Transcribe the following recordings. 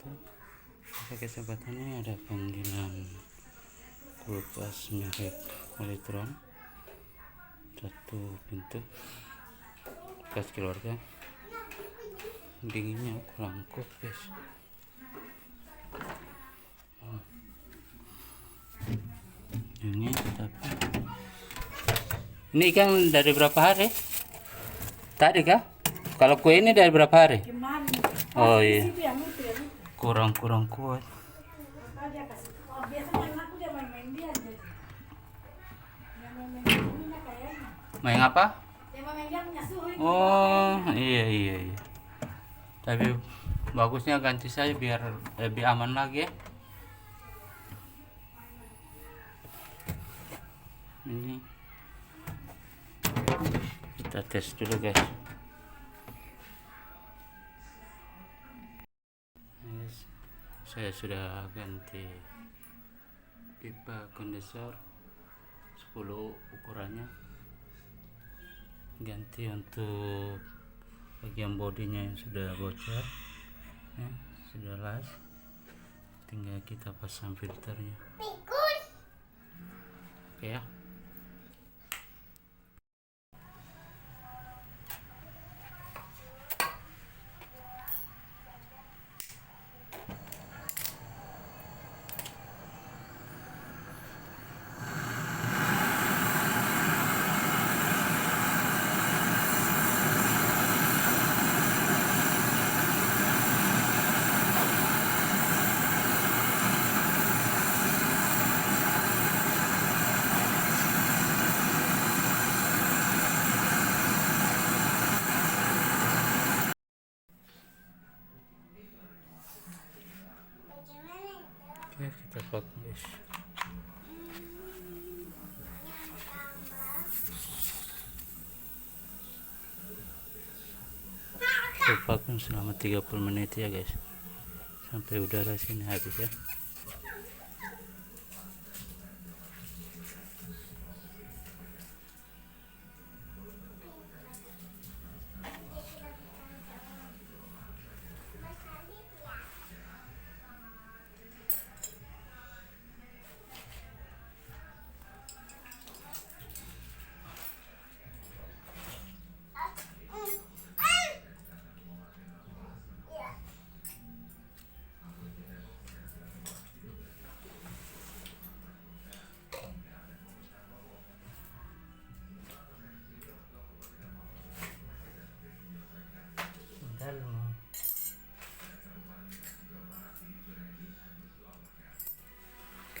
pintu. Pada kesempatan ini ada panggilan kulkas merek Polytron, satu pintu, kulkas keluarga. Dinginnya kurang kuat guys. Ini tapi ini ikan dari berapa hari? Tadi kah? Kalau kue ini dari berapa hari? Oh iya. Kurang kuat. Main apa? Oh iya. Tapi bagusnya ganti saja biar lebih aman lagi ya. Ini kita tes dulu guys. Saya sudah ganti pipa kondensor 10 ukurannya, ganti untuk bagian bodinya yang sudah bocor ya, sudah las, tinggal kita pasang filternya. Oke ya. Oke, kita pakai guys. Kita vakum selama 30 menit ya guys, sampai udara sini habis ya.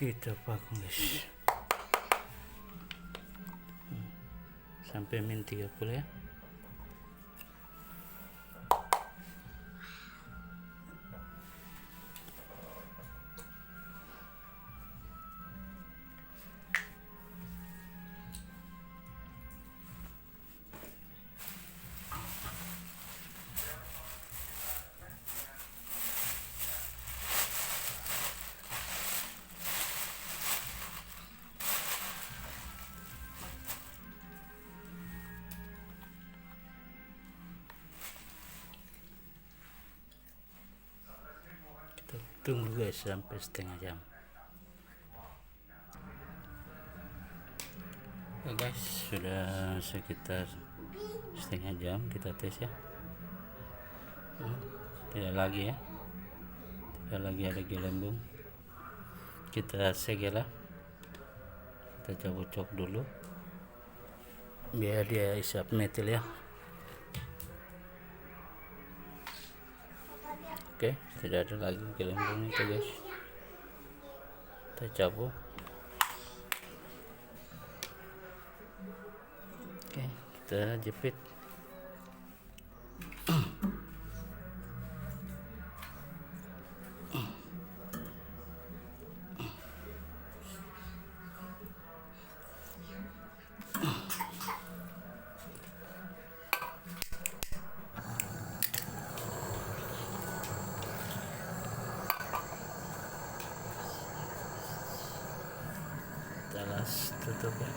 Kita vakum guys sampai min 30 ya. Tunggu guys sampai setengah jam. Oke guys, sudah sekitar setengah jam kita tes ya. Tidak lagi ya, tidak lagi ada gelembung. Kita segel lah, kita cabut cok dulu biar dia isap metil ya. Oke, tidak ada lagi gelembung itu guys. Kita cabut. Oke, kita jepit. Talas tutup ya.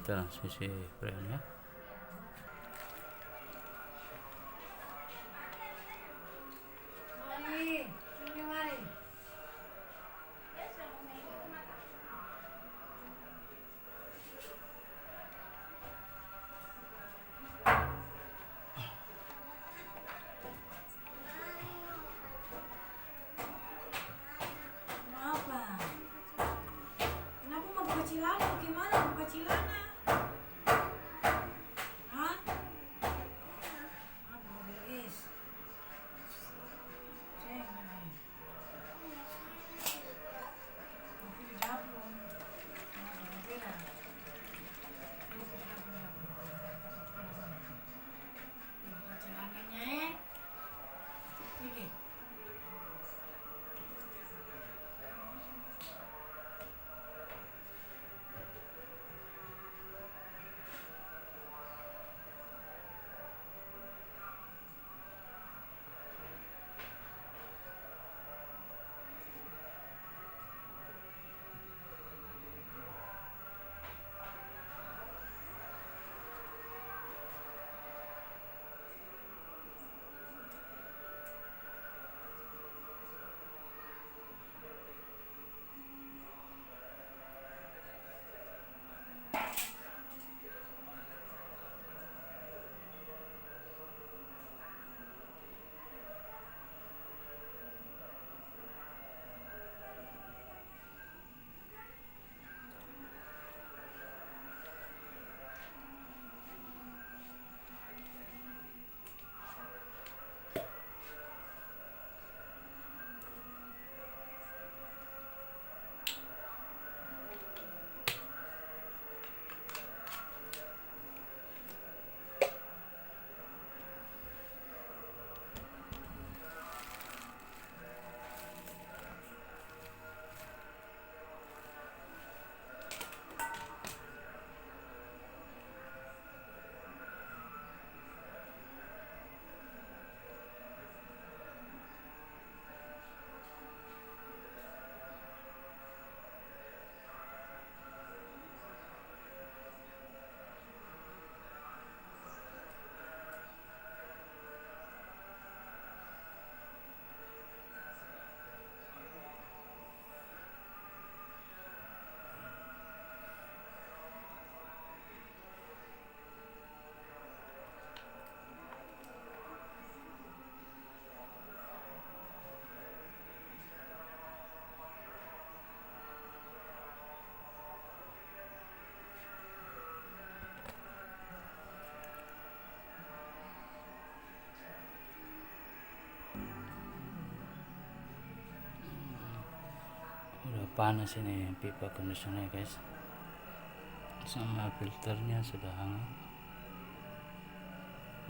transisi freonnya. Kenapa mau buka celana? Gimana buka celana? Hah? Apa beres? Saya main. Tapi di dapur. Nah, beda. Buka celananya ya. Pergi. Udah panas ini pipa conditionnya guys, sama filternya sudah hangat.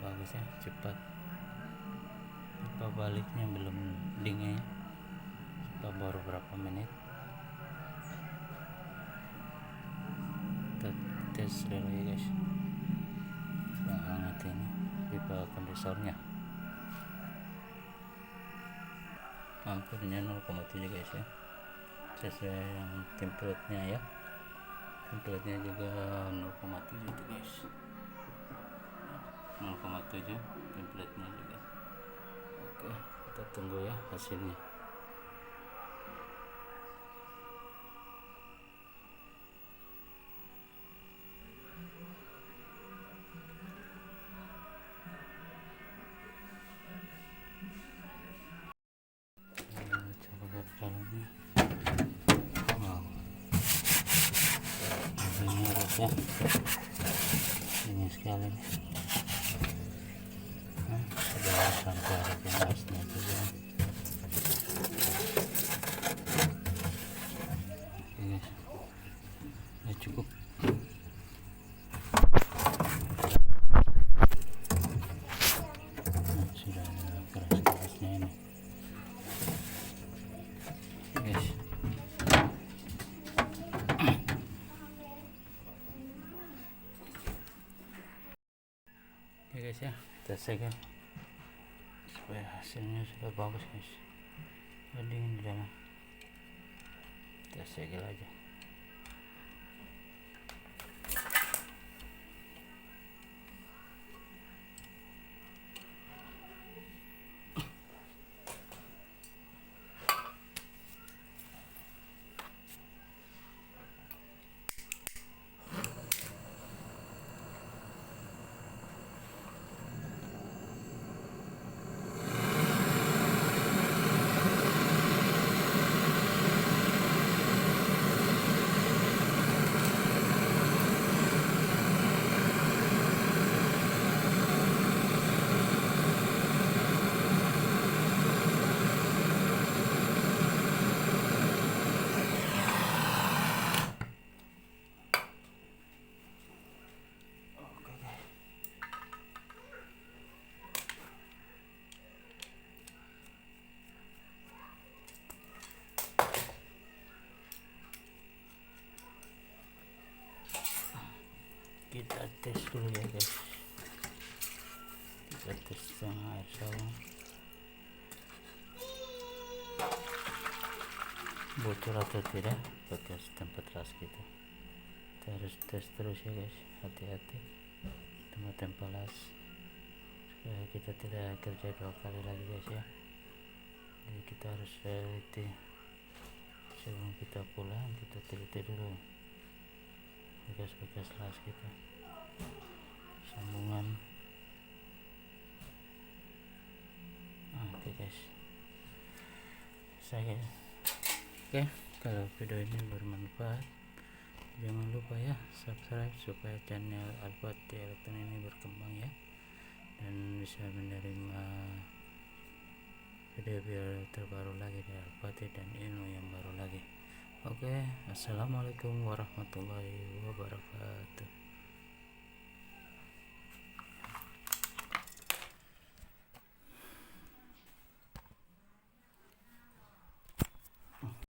Bagus ya, cepat. Pipa baliknya belum dingin, pipa baru berapa menit. Kita tes dulu ya guys, sudah hangat ini pipa kondisornya. Ampurnya 0,7 guys ya, sesuai yang template-nya ya. Template-nya juga 0,7 itu guys, 0,7 template-nya juga. Oke, kita tunggu ya hasilnya. Coba lihat dalamnya. Wow, ini harus ya, ini sekali nih. Sudah sampai ada pinasnya juga. Oke guys, ya cukup. Nah, sudah keras-kerasnya ini guys. Oke guys ya, kita segel supaya hasilnya sudah bagus guys. Dingin di dalam, kita segel aja. kita tes dulu ya guys, kita tes setengah air sawah bocor atau tidak bekas tempat ras kita harus tes terus ya guys, hati-hati tempat las supaya kita tidak kerja 2 kali lagi guys ya. Jadi kita harus teliti sebelum kita pulang, kita teliti dulu bekas-bekas las kita, sambungan. Oke guys, oke, kalau video ini bermanfaat jangan lupa ya subscribe supaya channel Al-Fatih Elektronik ini berkembang ya, dan bisa menerima video-video terbaru lagi dari Al-Fatih dan ilmu yang baru lagi. Oke, assalamualaikum warahmatullahi wabarakatuh.